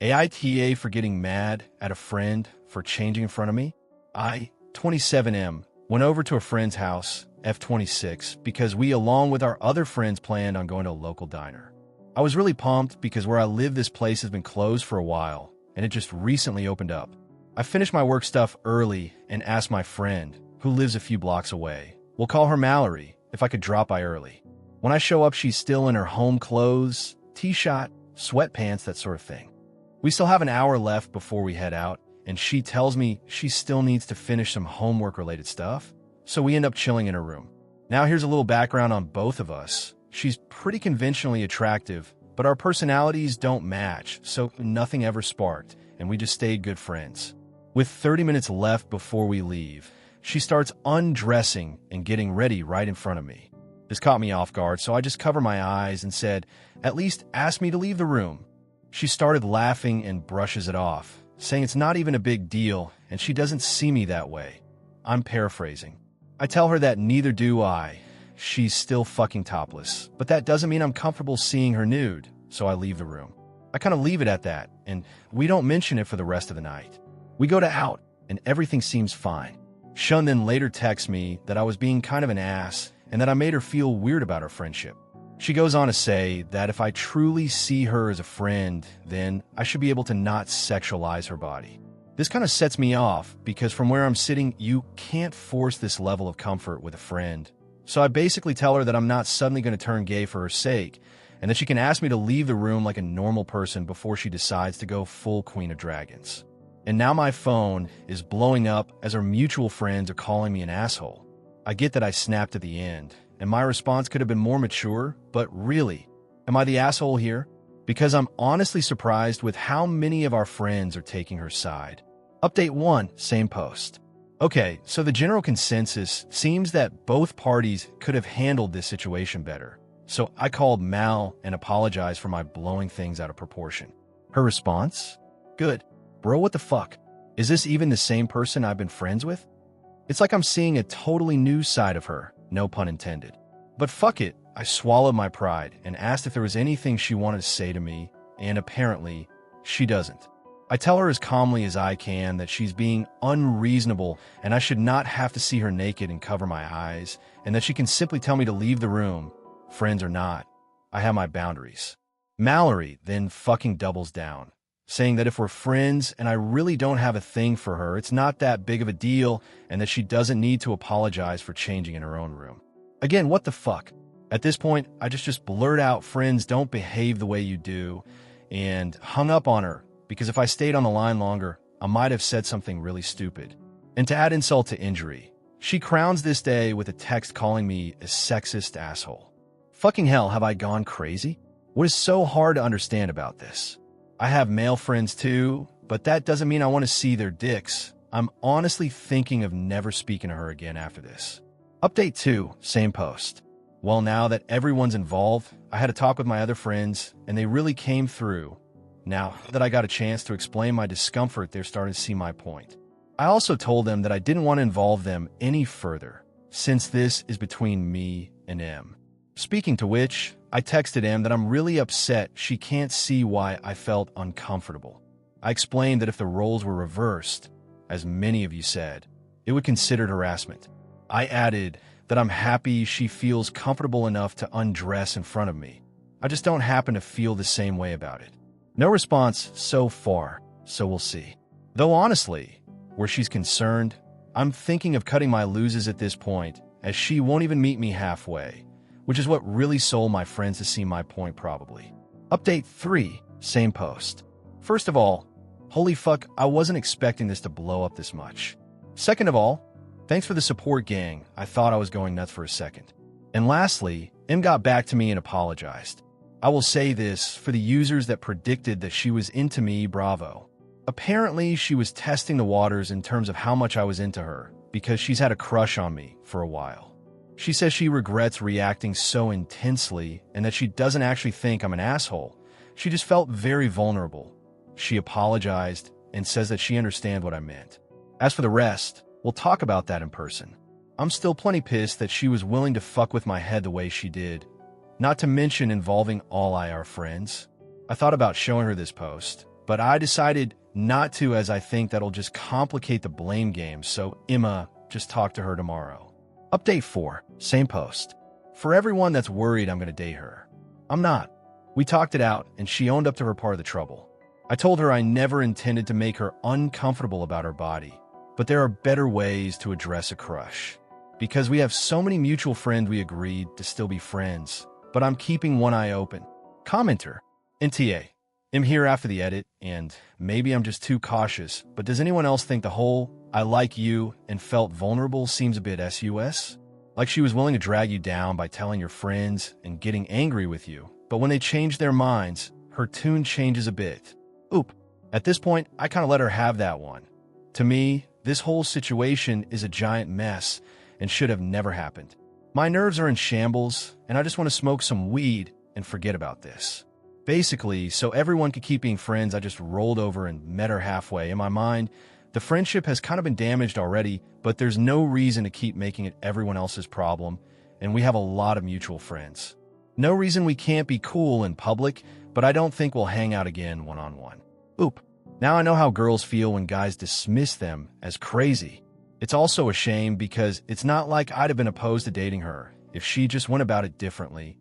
AITA for getting mad at a friend for changing in front of me. I, 27M, went over to a friend's house, F26, because we, along with our other friends, planned on going to a local diner. I was really pumped because where I live, this place has been closed for a while, and it just recently opened up. I finished my work stuff early and asked my friend, who lives a few blocks away, we'll call her Mallory, if I could drop by early. When I show up, she's still in her home clothes, t-shirt, sweatpants, that sort of thing. We still have an hour left before we head out, and she tells me she still needs to finish some homework-related stuff, so we end up chilling in her room. Now here's a little background on both of us. She's pretty conventionally attractive, but our personalities don't match, so nothing ever sparked, and we just stayed good friends. With 30 minutes left before we leave, she starts undressing and getting ready right in front of me. This caught me off guard, so I just covered my eyes and said, "At least ask me to leave the room." She started laughing and brushes it off, saying it's not even a big deal and she doesn't see me that way. I'm paraphrasing. I tell her that neither do I. She's still fucking topless, but that doesn't mean I'm comfortable seeing her nude, so I leave the room. I kind of leave it at that, and we don't mention it for the rest of the night. We go to out, and everything seems fine. Shun then later texts me that I was being kind of an ass and that I made her feel weird about our friendship. She goes on to say that if I truly see her as a friend, then I should be able to not sexualize her body. This kind of sets me off because from where I'm sitting, you can't force this level of comfort with a friend. So I basically tell her that I'm not suddenly going to turn gay for her sake, and that she can ask me to leave the room like a normal person before she decides to go full Queen of Dragons. And now my phone is blowing up as our mutual friends are calling me an asshole. I get that I snapped at the end, and my response could have been more mature, but really, am I the asshole here? Because I'm honestly surprised with how many of our friends are taking her side. Update 1, same post. Okay, so the general consensus seems that both parties could have handled this situation better. So I called Mal and apologized for my blowing things out of proportion. Her response? Good. Bro, what the fuck? Is this even the same person I've been friends with? It's like I'm seeing a totally new side of her, no pun intended. But fuck it, I swallowed my pride and asked if there was anything she wanted to say to me, and apparently, she doesn't. I tell her as calmly as I can that she's being unreasonable and I should not have to see her naked and cover my eyes, and that she can simply tell me to leave the room, friends or not. I have my boundaries. Mallory then fucking doubles down, saying that if we're friends and I really don't have a thing for her, it's not that big of a deal and that she doesn't need to apologize for changing in her own room. Again, what the fuck? At this point, I just blurt out friends don't behave the way you do and hung up on her because if I stayed on the line longer, I might have said something really stupid. And to add insult to injury, she crowns this day with a text calling me a sexist asshole. Fucking hell, have I gone crazy? What is so hard to understand about this? I have male friends too, but that doesn't mean I want to see their dicks. I'm honestly thinking of never speaking to her again after this. Update 2, same post. Well, now that everyone's involved, I had a talk with my other friends, and they really came through. Now that I got a chance to explain my discomfort, they're starting to see my point. I also told them that I didn't want to involve them any further, since this is between me and M. Speaking to which, I texted M that I'm really upset she can't see why I felt uncomfortable. I explained that if the roles were reversed, as many of you said, it would consider harassment. I added that I'm happy she feels comfortable enough to undress in front of me. I just don't happen to feel the same way about it. No response so far, so we'll see. Though honestly, where she's concerned, I'm thinking of cutting my losses at this point, as she won't even meet me halfway, which is what really sold my friends to see my point probably. Update 3, same post. First of all, holy fuck, I wasn't expecting this to blow up this much. Second of all, thanks for the support, gang. I thought I was going nuts for a second. And lastly, M got back to me and apologized. I will say this, for the users that predicted that she was into me, bravo. Apparently, she was testing the waters in terms of how much I was into her, because she's had a crush on me for a while. She says she regrets reacting so intensely and that she doesn't actually think I'm an asshole. She just felt very vulnerable. She apologized and says that she understands what I meant. As for the rest, we'll talk about that in person. I'm still plenty pissed that she was willing to fuck with my head the way she did, not to mention involving all IR friends. I thought about showing her this post, but I decided not to as I think that'll just complicate the blame game, so Emma, just talk to her tomorrow. Update 4, same post. For everyone that's worried I'm going to date her, I'm not. We talked it out, and she owned up to her part of the trouble. I told her I never intended to make her uncomfortable about her body, but there are better ways to address a crush. Because we have so many mutual friends, we agreed to still be friends, but I'm keeping one eye open. Commenter, NTA. I'm here after the edit, and maybe I'm just too cautious, but does anyone else think the whole "I like you" and felt vulnerable seems a bit sus? Like she was willing to drag you down by telling your friends and getting angry with you, but when they change their minds, her tune changes a bit. Oop. At this point, I kind of let her have that one. To me, this whole situation is a giant mess and should have never happened. My nerves are in shambles, and I just want to smoke some weed and forget about this. Basically, so everyone could keep being friends, I just rolled over and met her halfway. In my mind, the friendship has kind of been damaged already, but there's no reason to keep making it everyone else's problem, and we have a lot of mutual friends. No reason we can't be cool in public, but I don't think we'll hang out again one-on-one. Oop. Now I know how girls feel when guys dismiss them as crazy. It's also a shame because it's not like I'd have been opposed to dating her. If she just went about it differently,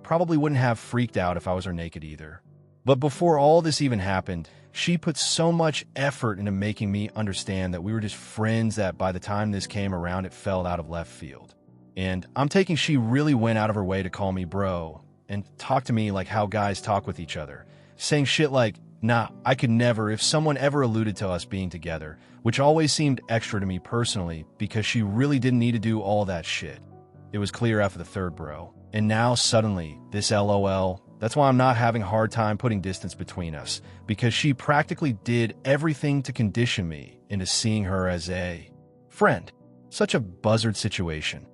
probably wouldn't have freaked out if I was her naked either. But before all this even happened, she put so much effort into making me understand that we were just friends that by the time this came around, it fell out of left field. And I'm taking she really went out of her way to call me bro and talk to me like how guys talk with each other, saying shit like, nah, I could never if someone ever alluded to us being together, which always seemed extra to me personally because she really didn't need to do all that shit. It was clear after the third bro. And now suddenly, this LOL, that's why I'm not having a hard time putting distance between us, because she practically did everything to condition me into seeing her as a friend. Such a buzzard situation.